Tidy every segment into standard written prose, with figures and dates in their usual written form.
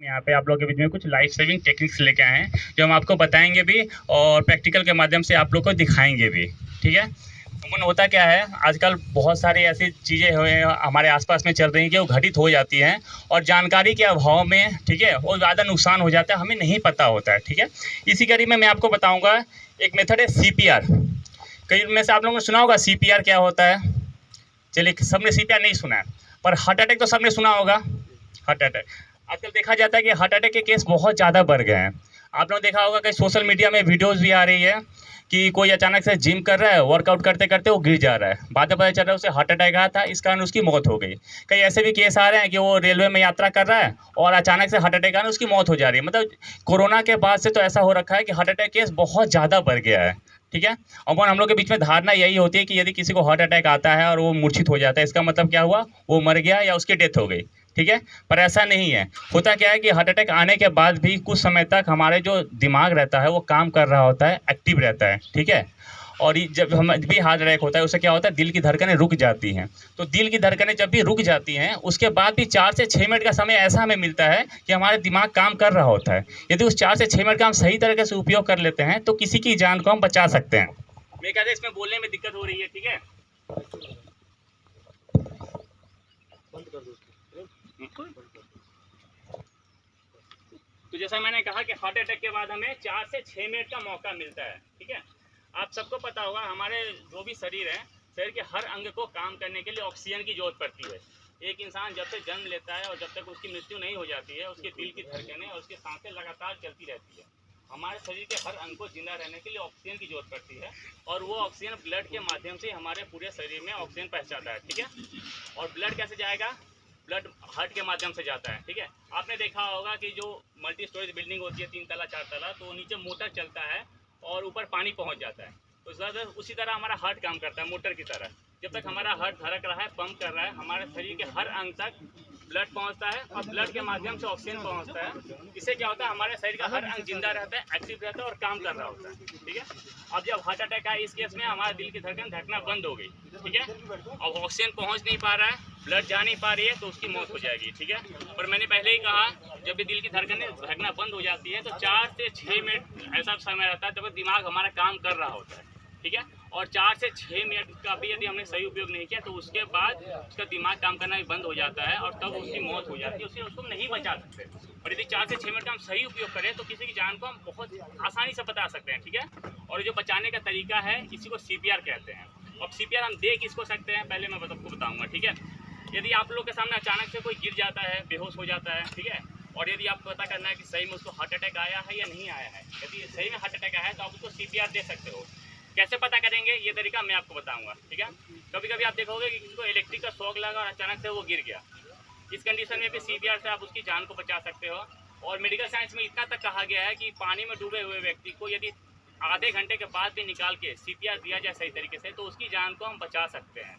यहाँ पे आप लोगों के बीच में कुछ लाइफ सेविंग टेक्निक्स लेके आए हैं जो हम आपको बताएंगे भी और प्रैक्टिकल के माध्यम से आप लोग को दिखाएंगे भी। ठीक है। अमूमन होता क्या है, आजकल बहुत सारी ऐसी चीज़ें हमारे आसपास में चल रही हैं कि वो घटित हो जाती हैं और जानकारी के अभाव में, ठीक है, वो ज़्यादा नुकसान हो जाता है, हमें नहीं पता होता है। ठीक है। इसी कड़ी में मैं आपको बताऊँगा एक मेथड है CPR। कई में से आप लोगों ने सुना होगा CPR क्या होता है। चलिए, सबने CPR नहीं सुना है, पर हार्ट अटैक तो सबने सुना होगा। हार्ट अटैक आजकल देखा जाता है कि हार्ट अटैक के केस बहुत ज़्यादा बढ़ गए हैं। आप लोगों ने देखा होगा कि सोशल मीडिया में वीडियोज़ भी आ रही है कि कोई अचानक से जिम कर रहा है, वर्कआउट करते करते वो गिर जा रहा है, बाद में पता चल रहा है उसे हार्ट अटैक आया था, इस कारण उसकी मौत हो गई। कई ऐसे भी केस आ रहे हैं कि वो रेलवे में यात्रा कर रहा है और अचानक से हार्ट अटैक आने उसकी मौत हो जा रही है। मतलब कोरोना के बाद से तो ऐसा हो रखा है कि हार्ट अटैक केस बहुत ज़्यादा बढ़ गया है। ठीक है। और हम लोग के बीच में धारणा यही होती है कि यदि किसी को हार्ट अटैक आता है और वो मूर्छित हो जाता है, इसका मतलब क्या हुआ, वो मर गया या उसकी डेथ हो गई। ठीक है। पर ऐसा नहीं है। होता क्या है कि हार्ट अटैक आने के बाद भी कुछ समय तक हमारे जो दिमाग रहता है वो काम कर रहा होता है, एक्टिव रहता है। ठीक है। और जब हम भी हार्ट अटैक होता है उससे क्या होता है, दिल की धड़कनें रुक जाती हैं। तो दिल की धड़कनें जब भी रुक जाती हैं उसके बाद भी 4 से 6 मिनट का समय ऐसा हमें मिलता है कि हमारा दिमाग काम कर रहा होता है। यदि उस 4 से 6 मिनट का हम सही तरीके से उपयोग कर लेते हैं तो किसी की जान को हम बचा सकते हैं। मेरे ख्याल से इसमें बोलने में दिक्कत हो रही है। ठीक है। तो जैसा मैंने कहा कि हार्ट अटैक के बाद हमें 4 से 6 मिनट का मौका मिलता है। ठीक है। आप सबको पता होगा हमारे जो भी शरीर है, शरीर के हर अंग को काम करने के लिए ऑक्सीजन की जरूरत पड़ती है। एक इंसान जब से जन्म लेता है और जब तक उसकी मृत्यु नहीं हो जाती है, उसके दिल की धड़कनें और उसकी सांसें लगातार चलती रहती है। हमारे शरीर के हर अंग को जिंदा रहने के लिए ऑक्सीजन की जरूरत पड़ती है और वो ऑक्सीजन ब्लड के माध्यम से हमारे पूरे शरीर में ऑक्सीजन पहुंचाता है। ठीक है। और ब्लड कैसे जाएगा, ब्लड हार्ट के माध्यम से जाता है। ठीक है। आपने देखा होगा कि जो मल्टी स्टोरेज बिल्डिंग होती है 3 तला 4 तला, तो नीचे मोटर चलता है और ऊपर पानी पहुंच जाता है। तो उसी तरह हमारा हार्ट काम करता है मोटर की तरह। जब तक हमारा हार्ट धड़क रहा है, पंप कर रहा है, हमारे शरीर के हर अंग तक ब्लड पहुंचता है और ब्लड के माध्यम से ऑक्सीजन पहुंचता है। इससे क्या होता है, हमारे शरीर का हर अंग जिंदा रहता है, एक्टिव रहता है और काम कर रहा होता है। ठीक है। अब जब हार्ट अटैक आया, इस केस में हमारे दिल की धड़कन धड़कना बंद हो गई। ठीक है। अब ऑक्सीजन पहुंच नहीं पा रहा है, ब्लड जा नहीं पा रही है, तो उसकी मौत हो जाएगी। ठीक है। पर मैंने पहले ही कहा, जब भी दिल की धड़कनें धड़कना बंद हो जाती है तो 4 से 6 मिनट ऐसा समय रहता है जब दिमाग हमारा काम कर रहा होता है। ठीक है। और 4 से 6 मिनट का भी यदि हमने सही उपयोग नहीं किया तो उसके बाद उसका दिमाग काम करना भी बंद हो जाता है और तब उसकी मौत हो जाती है। उसको नहीं बचा सकते। और यदि 4 से 6 मिनट का हम सही उपयोग करें तो किसी की जान को हम बहुत आसानी से बचा सकते हैं। ठीक है। और जो बचाने का तरीका है, इसी को CPR कहते हैं। अब CPR हम दे किसको सकते हैं, पहले मैं आपको बताऊंगा। ठीक है। यदि आप लोग के सामने अचानक से कोई गिर जाता है, बेहोश हो जाता है, ठीक है, और यदि आपको पता करना है कि सही में उसको हार्ट अटैक आया है या नहीं आया है, यदि सही में हार्ट अटैक आया है तो आप उसको CPR दे सकते हो। कैसे पता करेंगे, ये तरीका मैं आपको बताऊंगा। ठीक है। कभी कभी आप देखोगे कि किसी को इलेक्ट्रिक का शॉक लगा और अचानक से वो गिर गया। इस कंडीशन में भी CPR से आप उसकी जान को बचा सकते हो। और मेडिकल साइंस में इतना तक कहा गया है कि पानी में डूबे हुए व्यक्ति को यदि आधे घंटे के बाद भी निकाल के CPR दिया जाए सही तरीके से तो उसकी जान को हम बचा सकते हैं।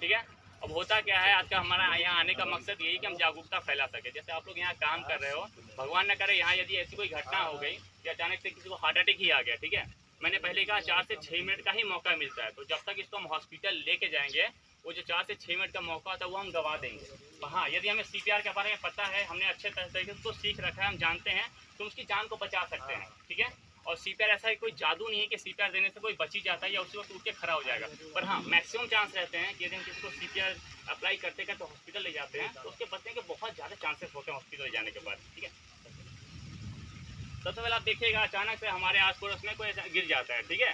ठीक है। अब होता क्या है, आज का हमारा यहाँ आने का मकसद यही कि हम जागरूकता फैला सके। जैसे आप लोग यहाँ काम कर रहे हो, भगवान न करे यहाँ यदि ऐसी कोई घटना हो गई कि अचानक से किसी को हार्ट अटैक ही आ गया। ठीक है। मैंने पहले कहा 4 से 6 मिनट का ही मौका मिलता है, तो जब तक इसको हम हॉस्पिटल लेके जाएंगे वो जो 4 से 6 मिनट का मौका होता है वो हम गवा देंगे। हाँ, यदि हमें CPR के बारे में पता है, हमने अच्छे तरीके से उसको सीख रखा है, हम जानते हैं, तो उसकी जान को बचा सकते हैं। ठीक है। और CPR ऐसा है, कोई जादू नहीं है कि CPR देने से कोई बच ही जाता है या उसी वक्त उठ के खड़ा हो जाएगा। पर हाँ, मैक्सिमम चांस रहते हैं कि यदि हम किसी को CPR अप्लाई करते हैं तो हॉस्पिटल ले जाते हैं तो उसके बचने के बहुत ज़्यादा चांसेस होते हैं हॉस्पिटल जाने के बाद। ठीक है। सबसे पहले आप देखिएगा, अचानक से हमारे आस पड़ोस में कोई गिर जाता है। ठीक है।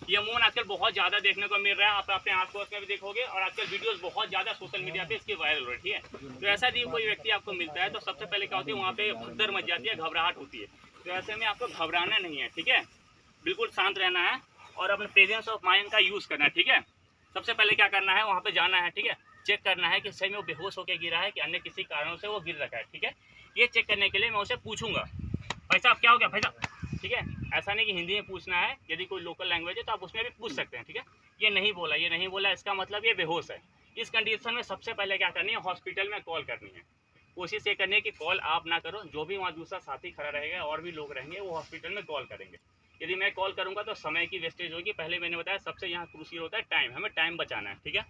ये अमूमन आजकल बहुत ज़्यादा देखने को मिल रहा है, आप अपने आस पड़ोस में भी देखोगे और आजकल वीडियोस बहुत ज़्यादा सोशल मीडिया पे इसकी वायरल हो रही है। तो ऐसा यदि कोई व्यक्ति आपको मिलता है तो सबसे पहले क्या होती है, वहाँ पे भगदड़ मच जाती है, घबराहट होती है। तो ऐसे में आपको घबराना नहीं है। ठीक है। बिल्कुल शांत रहना है और अपने प्रेजेंस ऑफ माइंड का यूज़ करना है। ठीक है। सबसे पहले क्या करना है, वहाँ पर जाना है। ठीक है। चेक करना है कि सही में वो बेहोश होकर गिरा है कि अन्य किसी कारणों से वो गिर रखा है। ठीक है। ये चेक करने के लिए मैं उसे पूछूंगा, भाई साहब क्या हो गया भाई साहब। ठीक है। ऐसा नहीं कि हिंदी में पूछना है, यदि कोई लोकल लैंग्वेज है तो आप उसमें भी पूछ सकते हैं। ठीक है। ये नहीं बोला, ये नहीं बोला, इसका मतलब ये बेहोश है। इस कंडीशन में सबसे पहले क्या करनी है, हॉस्पिटल में कॉल करनी है। कोशिश ये करनी है कि कॉल आप ना करो, जो भी वहाँ दूसरा साथी खड़ा रहेगा और भी लोग रहेंगे वो हॉस्पिटल में कॉल करेंगे। यदि मैं कॉल करूँगा तो समय की वेस्टेज होगी। पहले मैंने बताया सबसे यहाँ क्रूशियल होता है टाइम, हमें टाइम बचाना है। ठीक है।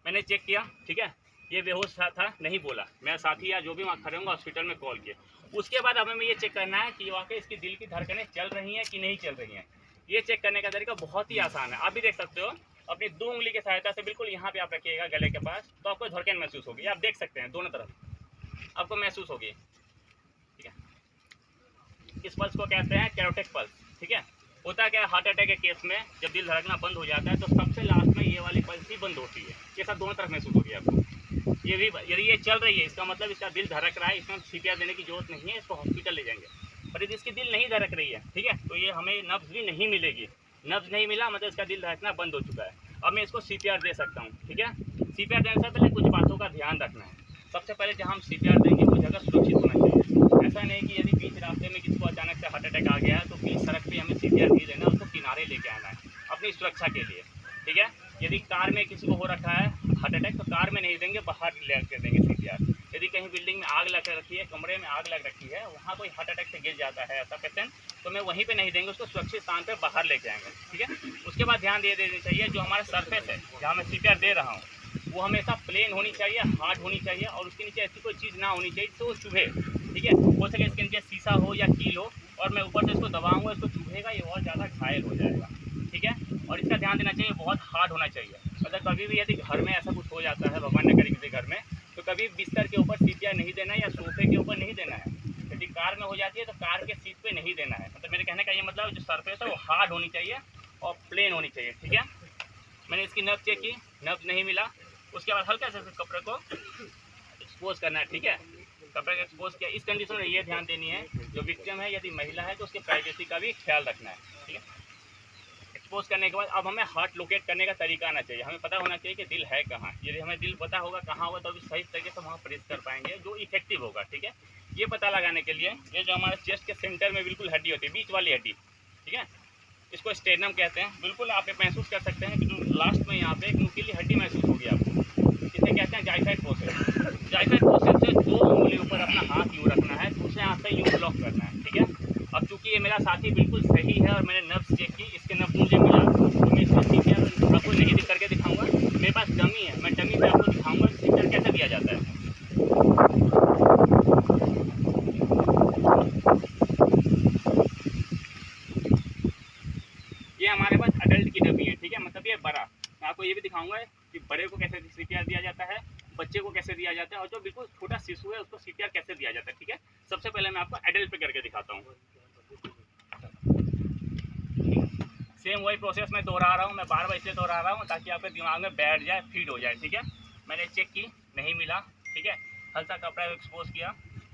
मैंने चेक किया। ठीक है। ये बेहोश था, नहीं बोला, मेरा साथी या जो भी वहाँ खड़े होंगे हॉस्पिटल में कॉल किया। उसके बाद हमें ये चेक करना है कि वाकई इसकी दिल की धड़कनें चल रही हैं कि नहीं चल रही हैं। ये चेक करने का तरीका बहुत ही आसान है, आप भी देख सकते हो। अपनी 2 उंगली की सहायता से बिल्कुल यहाँ पे आप रखिएगा गले के पास, तो आपको धड़कन महसूस होगी। आप देख सकते हैं दोनों तरफ आपको महसूस होगी, ठीक है। इस पल्स को कहते हैं कैरोटिक पल्स, ठीक है। होता क्या है, हार्ट अटैक के केस में जब दिल धड़कना बंद हो जाता है तो सबसे लास्ट में ये वाली पल्स ही बंद होती है। ये सब दोनों तरफ महसूस होगी आपको। ये भी यदि ये चल रही है इसका मतलब इसका दिल धड़क रहा है, इसमें CPR देने की जरूरत नहीं है, इसको हॉस्पिटल ले जाएंगे। पर यदि इसकी दिल नहीं धड़क रही है, ठीक है, तो ये हमें नब्ज भी नहीं मिलेगी। नब्ज नहीं मिला मतलब इसका दिल धड़कना बंद हो चुका है। अब मैं इसको CPR दे सकता हूँ, ठीक है। CPR देने से पहले कुछ बातों का ध्यान रखना है। सबसे पहले जहाँ हम CPR देंगे वो जगह सुरक्षित होना चाहिए। ऐसा नहीं कि यदि बीच रास्ते में किसी को अचानक से हार्ट अटैक आ गया है तो बीच सड़क पे हमें CPR नहीं देना, उसको किनारे लेके आना है अपनी सुरक्षा के लिए, ठीक है। यदि कार में किसी को हो रखा है हार्ट अटैक तो कार में नहीं देंगे, बाहर ले कर देंगे CPR। यदि कहीं बिल्डिंग में आग लग रखी है, कमरे में आग लग रखी है, वहाँ कोई हार्ट अटैक से गिर जाता है ऐसा पेशेंट, तो मैं वहीं पे नहीं देंगे, उसको सुरक्षित स्थान पे बाहर लेके आएंगे, ठीक है। उसके बाद ध्यान दे देना चाहिए जो हमारा सरफेस है जहाँ मैं CPR दे रहा हूँ वो हमेशा प्लेन होनी चाहिए, हार्ड होनी चाहिए, और उसके नीचे ऐसी कोई चीज़ ना होनी चाहिए जिससे वो चुभे, ठीक है। हो सके इसके नीचे शीशा हो या कील हो, और मैं ऊपर से इसको दबाऊंगा, इसको चुभेगा, ये और ज़्यादा घायल हो जाएगा, ठीक है। और इसका ध्यान देना चाहिए बहुत हार्ड होना चाहिए। अगर कभी भी यदि घर में ऐसा कुछ हो जाता है, भगवान न करे किसी घर में, तो कभी बिस्तर के ऊपर CPR नहीं देना है या सोफे के ऊपर नहीं देना है। यदि कार में हो जाती है तो कार के सीट पे नहीं देना है। मतलब मेरे कहने का ये मतलब जो सरफेस है वो हार्ड होनी चाहिए और प्लेन होनी चाहिए, ठीक है। मैंने इसकी नब्ज चेक की, नब्ज नहीं मिला। उसके बाद हल्का से कपड़े को एक्सपोज करना है, ठीक है। कपड़े को एक्सपोज किया। इस कंडीशन में ये ध्यान देनी है जो विक्टिम है यदि महिला है तो उसके प्राइवेसी का भी ख्याल रखना है, ठीक है। एक्सपोज करने के बाद अब हमें हार्ट लोकेट करने का तरीका आना चाहिए। हमें पता होना चाहिए कि दिल है कहाँ। यदि हमें दिल पता होगा कहाँ होगा तो अभी सही तरीके से वहाँ प्रेस कर पाएंगे जो इफेक्टिव होगा, ठीक है। ये पता लगाने के लिए ये जो हमारे चेस्ट के सेंटर में बिल्कुल हड्डी होती है, बीच वाली हड्डी, ठीक है, इसको स्टेर्नम कहते हैं। बिल्कुल आप महसूस कर सकते हैं कि जो लास्ट में यहाँ पे एक नुकीली हड्डी महसूस होगी आपको, इसे कहते हैं जाइफाइड प्रोसेस। जाइफाइड प्रोसेस से 2 उंगली ऊपर अपना हाथ यूँ रखना है, दूसरे हाथ से यूँ ब्लॉक करना है, ठीक है। अब चूंकि ये मेरा साथी बिल्कुल सही है और मैंने नब्ज चेक की, इसके नब्ज मुझे मिला, तो मैं इसको CPR आपको नहीं करके दिखाऊंगा। मेरे पास डमी है, मैं डमी पे आपको दिखाऊंगा CPR कैसे दिया जाता है। ये हमारे पास अडल्ट की डमी है, ठीक है, मतलब ये बड़ा। मैं आपको ये भी दिखाऊंगा कि बड़े को कैसे CPR दिया जाता है, बच्चे को कैसे दिया जाता है, और जो बिल्कुल छोटा शिशु है उसको CPR कैसे दिया जाता है, ठीक है। सबसे पहले मैं आपको एडल्ट पे करके दिखाता हूँ। सेम वही प्रोसेस मैं दोहरा रहा हूँ, मैं बार बार इसलिए दोहरा रहा हूँ ताकि आपके दिमाग में बैठ जाए, फीड हो जाए, ठीक है। मैंने चेक की, नहीं मिला, ठीक है। हल्का कपड़ा एक्सपोज किया।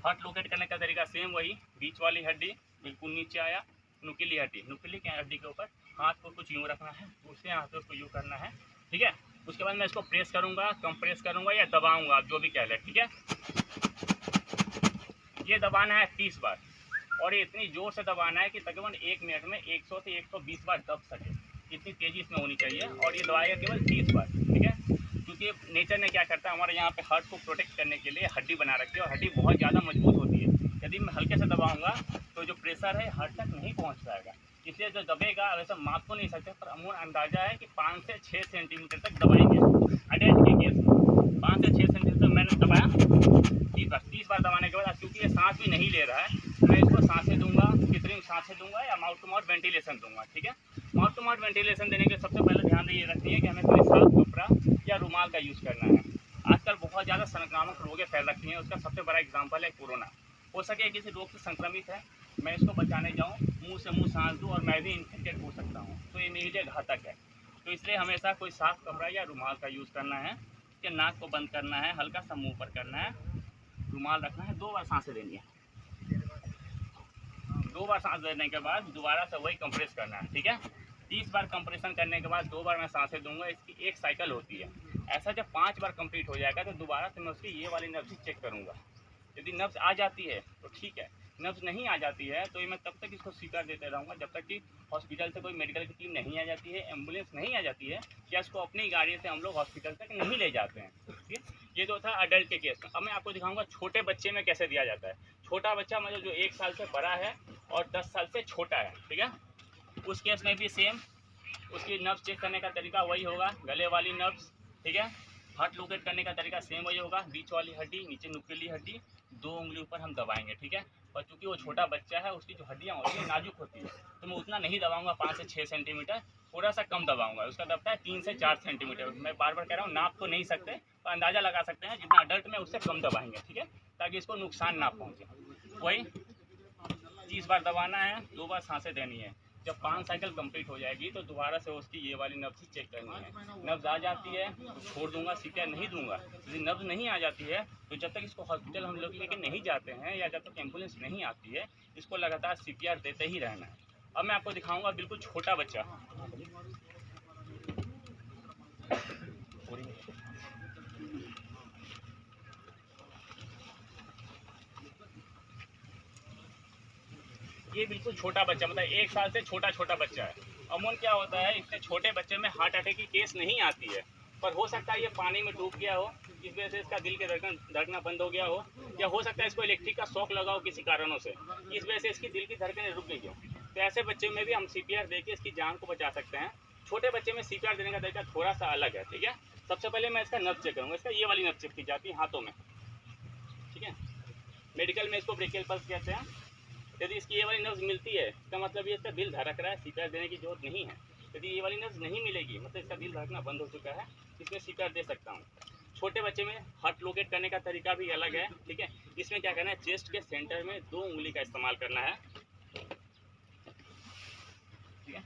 हार्ट लोकेट करने का तरीका सेम वही, बीच वाली हड्डी बिल्कुल नीचे आया, नुकीली हड्डी, नुकीली की हड्डी के ऊपर हाथ को कुछ यूँ रखना है, दूसरे हाथ को यूँ करना है, ठीक है। उसके बाद मैं इसको प्रेस करूँगा, कंप्रेस करूँगा या दबाऊँगा, आप जो भी कह लें, ठीक है। ये दबाना है 30 बार, और ये इतनी जोर से दबाना है कि तकरीबन 1 मिनट में 100 से 120 बार दब सके, इतनी तेज़ी इसमें होनी चाहिए। और ये दबाएगा केवल 30 बार, ठीक है। क्योंकि नेचर ने क्या करता है, हमारे यहाँ पे हार्ट को प्रोटेक्ट करने के लिए हड्डी बना रखी है, और हड्डी बहुत ज़्यादा मजबूत होती है। यदि मैं हल्के से दबाऊँगा तो जो प्रेशर है हार्ट तक नहीं पहुँच पाएगा, इसलिए जो दबेगा वैसे माप तो नहीं सकते, पर अमूमन अंदाज़ा है कि 5 से 6 सेंटीमीटर तक दबाएंगे अडल्ट के केस में। 5 से 6 सेंटीमीटर मैंने दबाया 30 बार दबाने के बाद, क्योंकि ये सांस भी नहीं ले रहा है, मैं इसको सांसें दूंगा, कितनी सांसें दूंगा या माउथ टू माउथ वेंटिलेशन दूंगा, ठीक है। माउथ टू माउथ वेंटिलेशन देने के सबसे पहले ध्यान ये रखनी है कि हमें कोई साफ कपड़ा या रुमाल का यूज़ करना है। आजकल बहुत ज़्यादा संक्रामक रोगें फैल रखी हैं, उसका सबसे बड़ा एग्जाम्पल है कोरोना। हो सके किसी रोग से संक्रमित है, मैं इसको बचाने जाऊँ, मुँह से मुँह सांस दूँ और मैं भी इन्फेक्टेड हो सकता हूँ, तो ये मेरे लिए घातक है। तो इसलिए हमेशा कोई साफ कपड़ा या रुमाल का यूज़ करना है, कि नाक को बंद करना है, हल्का सा मुँह पर करना है, रुमाल रखना है, 2 बार सांसें लेनी है। 2 बार सांस लेने के बाद दोबारा से वही कंप्रेस करना है, ठीक है। 30 बार कंप्रेशन करने के बाद 2 बार मैं सांसें दूंगा, इसकी एक साइकिल होती है। ऐसा जब 5 बार कंप्लीट हो जाएगा तो दोबारा से मैं उसकी ये वाली नब्ज चेक करूँगा। यदि नब्ज आ जाती है तो ठीक है, नब्ज नहीं आ जाती है तो ये मैं तब तक इसको CPR देते रहूँगा जब तक कि हॉस्पिटल से कोई मेडिकल की टीम नहीं आ जाती है, एम्बुलेंस नहीं आ जाती है, या इसको अपनी गाड़ी से हम लोग हॉस्पिटल तक नहीं ले जाते हैं, ठीक है। ये तो था अडल्ट के केस में। अब मैं आपको दिखाऊंगा छोटे बच्चे में कैसे दिया जाता है। छोटा बच्चा मतलब जो 1 साल से बड़ा है और 10 साल से छोटा है, ठीक है, उस केस में भी सेम उसकी नब्ज चेक करने का तरीका वही होगा, गले वाली नब्ज, ठीक है। हार्ट लोकेट करने का तरीका सेम वही होगा, बीच वाली हड्डी, नीचे नुकीली हड्डी, 2 उंगली ऊपर हम दबाएंगे, ठीक है। पर चूंकि वो छोटा बच्चा है, उसकी जो हड्डियाँ होती है नाजुक होती है, तो मैं उतना नहीं दबाऊंगा, 5 से 6 सेंटीमीटर, थोड़ा सा कम दबाऊंगा। उसका दबता है 3 से 4 सेंटीमीटर। मैं बार बार कह रहा हूँ, नाप तो नहीं सकते, तो अंदाज़ा लगा सकते हैं, जितना अडल्ट में उससे कम दबाएंगे, ठीक है, ताकि इसको नुकसान ना पहुँचे। वही 30 बार दबाना है, 2 बार सांसें देनी है। जब 5 साइकिल कंप्लीट हो जाएगी तो दोबारा से उसकी ये वाली नब्ज़ चेक करनी है। नब्ज़ आ जाती है तो छोड़ दूंगा, सीपीआर नहीं दूंगा। यदि नब्ज़ नहीं आ जाती है तो जब तक इसको हॉस्पिटल हम लोग लेके नहीं जाते हैं या जब तक एम्बुलेंस नहीं आती है, इसको लगातार सीपीआर देते ही रहना है। अब मैं आपको दिखाऊंगा बिल्कुल छोटा बच्चा। ये बिल्कुल छोटा बच्चा, मतलब 1 साल से छोटा बच्चा है। अमूमन क्या होता है, इतने छोटे बच्चे में हार्ट अटैक की केस नहीं आती है, पर हो सकता है ये पानी में डूब गया हो, इस वजह से इसका दिल के धड़कना बंद हो गया हो, या हो सकता है इसको इलेक्ट्रिक का शॉक लगा हो किसी कारणों से, इस वजह से इसकी दिल की धड़कनें रुक गई हो। तो ऐसे बच्चे में भी हम सीपीआर देके इसकी जान को बचा सकते हैं। छोटे बच्चे में सीपीआर देने का तरीका थोड़ा सा अलग है, ठीक है। सबसे पहले मैं इसका नब्ज़ चेक करूँगा। इसका ये वाली नब्ज़ चेक की जाती है हाथों में, ठीक है। मेडिकल में इसको ब्रेकियल पल्स कहते हैं। यदि इसकी ये वाली नब्ज़ मिलती है, इसका मतलब ये इसका दिल धड़क रहा है, सीपीआर देने की जरूरत नहीं है। यदि ये वाली नब्ज़ नहीं मिलेगी, मतलब इसका दिल धड़कना बंद हो चुका है, इसमें सीपीआर दे सकता हूँ। छोटे बच्चे में हार्ट लोकेट करने का तरीका भी अलग है, ठीक है। इसमें क्या करना है, चेस्ट के सेंटर में 2 उंगली का इस्तेमाल करना है, ठीक है।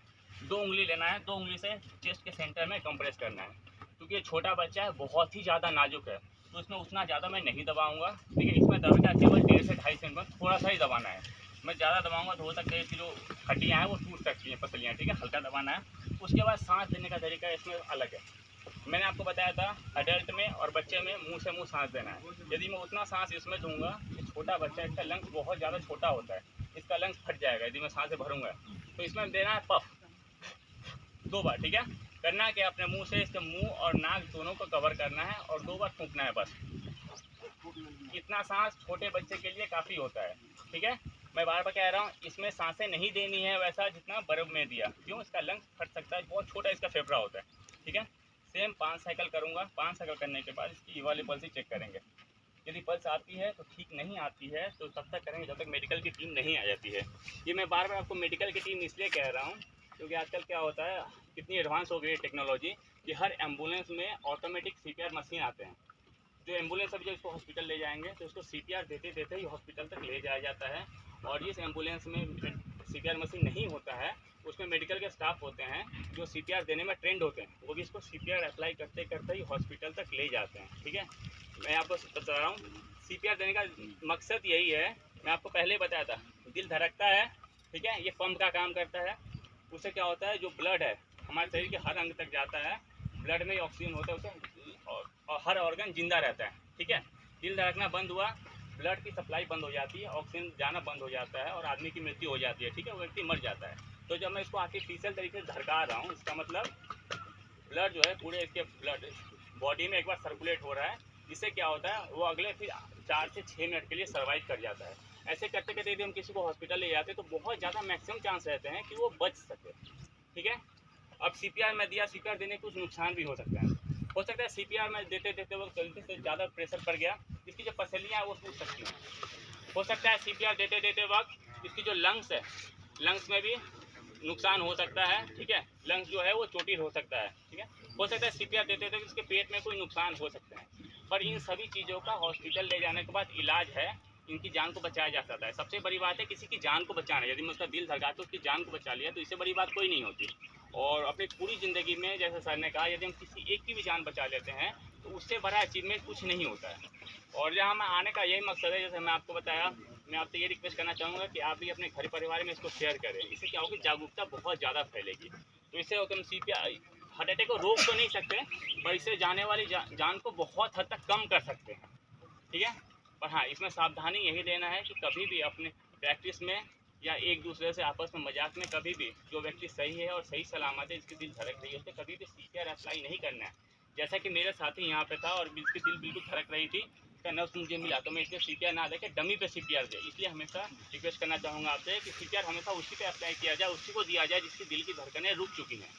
2 उंगली लेना है, 2 उंगली से चेस्ट के सेंटर में कंप्रेस करना है। क्योंकि ये छोटा बच्चा है, बहुत ही ज़्यादा नाजुक है, तो इसमें उतना ज़्यादा मैं नहीं दबाऊंगा, ठीक है। इसमें दबाना केवल 1.5 से 2.5 सेंटीमीटर, थोड़ा सा ही दबाना है। मैं ज़्यादा दबाऊंगा तो हो सकता है इसकी जो हड्डियाँ हैं वो टूट सकती हैं, पसलियाँ, ठीक है। हल्का दबाना है। उसके बाद सांस देने का तरीका इसमें अलग है। मैंने आपको बताया था अडल्ट में और बच्चे में मुंह से मुंह सांस देना है। यदि मैं उतना सांस इसमें दूंगा, ये छोटा बच्चा, इसका लंग्स बहुत ज़्यादा छोटा होता है, इसका लंग्स फट जाएगा यदि मैं सांसें भरूंगा। तो इसमें देना है पफ 2 बार, ठीक है। करना है कि अपने मुंह से इसके मुंह और नाक दोनों को कवर करना है और 2 बार फूंकना है बस। इतना सांस छोटे बच्चे के लिए काफ़ी होता है, ठीक है। मैं बार बार कह रहा हूँ, इसमें सांसें नहीं देनी है वैसा जितना बर्फ में दिया, क्यों, इसका लंग्स फट सकता है, बहुत छोटा इसका फेफड़ा होता है, ठीक है। सेम 5 साइकिल करूँगा। 5 साइकिल करने के बाद इसकी वाली पल्स ही चेक करेंगे। यदि पल्स आती है तो ठीक, नहीं आती है तो तब तक करेंगे जब तक मेडिकल की टीम नहीं आ जाती है। ये मैं बार बार आपको मेडिकल की टीम इसलिए कह रहा हूँ क्योंकि आजकल क्या होता है, कितनी एडवांस हो गई है टेक्नोलॉजी कि हर एम्बुलेंस में ऑटोमेटिक सीपीआर मशीन आते हैं। जो एम्बुलेंस अभी जो इसको हॉस्पिटल ले जाएंगे तो इसको सीपीआर देते देते ही हॉस्पिटल तक ले जाया जाता है। और जिस एम्बुलेंस में सीपीआर मशीन नहीं होता है, उसमें मेडिकल के स्टाफ होते हैं जो सीपीआर देने में ट्रेंड होते हैं, वो भी इसको सीपीआर अप्लाई करते करते ही हॉस्पिटल तक ले जाते हैं, ठीक है। मैं आपको बता रहा हूँ, सीपीआर देने का मकसद यही है। मैं आपको पहले ही बताया था, दिल धड़कता है, ठीक है, ये पंप का काम करता है। उससे क्या होता है, जो ब्लड है हमारे शरीर के हर अंग तक जाता है, ब्लड में ऑक्सीजन होता है उसे, और हर ऑर्गन जिंदा रहता है, ठीक है। दिल धड़कना बंद हुआ, ब्लड की सप्लाई बंद हो जाती है, ऑक्सीजन जाना बंद हो जाता है और आदमी की मृत्यु हो जाती है, ठीक है, वो व्यक्ति मर जाता है। तो जब मैं इसको आर्टिफिशियल तरीके से धड़का रहा हूँ, इसका मतलब ब्लड जो है पूरे इसके ब्लड बॉडी में एक बार सर्कुलेट हो रहा है, जिससे क्या होता है, वो अगले फिर 4 से 6 मिनट के लिए सर्वाइव कर जाता है। ऐसे करते करते यदि हम किसी को हॉस्पिटल ले जाते हैं तो बहुत ज़्यादा मैक्सिमम चांस रहते हैं कि वो बच सके, ठीक है। अब सीपीआर में दिया, सीपीआर देने के कुछ नुकसान भी हो सकता है। हो सकता है सीपीआर में देते देते वक्त गलती से ज़्यादा प्रेशर पड़ गया, इसकी जो पसलियाँ हैं वो टूट सकती हैं। हो सकता है सीपीआर देते देते वक्त इसकी जो लंग्स है, लंग्स में भी नुकसान हो सकता है, ठीक है। लंग्स जो है वो चोटिल हो सकता है, ठीक है। हो सकता है सीपीआर देते देते इसके पेट में कोई नुकसान हो सकता है। पर इन सभी चीज़ों का हॉस्पिटल ले जाने के बाद इलाज है, इनकी जान को बचाया जा सकता है। सबसे बड़ी बात है किसी की जान को बचाना। यदि मैं उसका दिल धड़का तो उसकी जान को बचा लिया तो इससे बड़ी बात कोई नहीं होती। और अपनी पूरी ज़िंदगी में, जैसे सर ने कहा, यदि हम किसी एक की भी जान बचा लेते हैं तो उससे बड़ा अचीवमेंट कुछ नहीं होता है। और जहाँ मैं आने का यही मकसद है, जैसे मैं आपको बताया, मैं आपसे ये रिक्वेस्ट करना चाहूँगा कि आप भी अपने घर परिवार में इसको शेयर करें। इससे क्या होगी, जागरूकता बहुत ज़्यादा फैलेगी। तो इससे हम सीपीआर हार्ट अटैक को रोक तो नहीं सकते, पर इससे जाने वाली जान को बहुत हद तक कम कर सकते हैं, ठीक है। पर हाँ, इसमें सावधानी यही लेना है कि कभी भी अपने प्रैक्टिस में या एक दूसरे से आपस में मजाक में कभी भी जो व्यक्ति सही है और सही सलामत है, इसकी दिल धड़क रही है, उसे कभी भी सीपीआर अप्लाई नहीं करना है। जैसा कि मेरे साथी यहाँ पे था और इसकी दिल बिल्कुल धड़क रही थी, इसका नब्ज़ मुझे मिला, तो मैं इसलिए सीपीआर ना देके डमी पे सीपीआर दे। इसलिए हमेशा रिक्वेस्ट करना चाहूँगा आपसे कि सीपीआर हमेशा उसी पे अप्लाई किया जाए, उसी को दिया जाए जिसकी दिल की धड़कनें रुक चुकी हैं।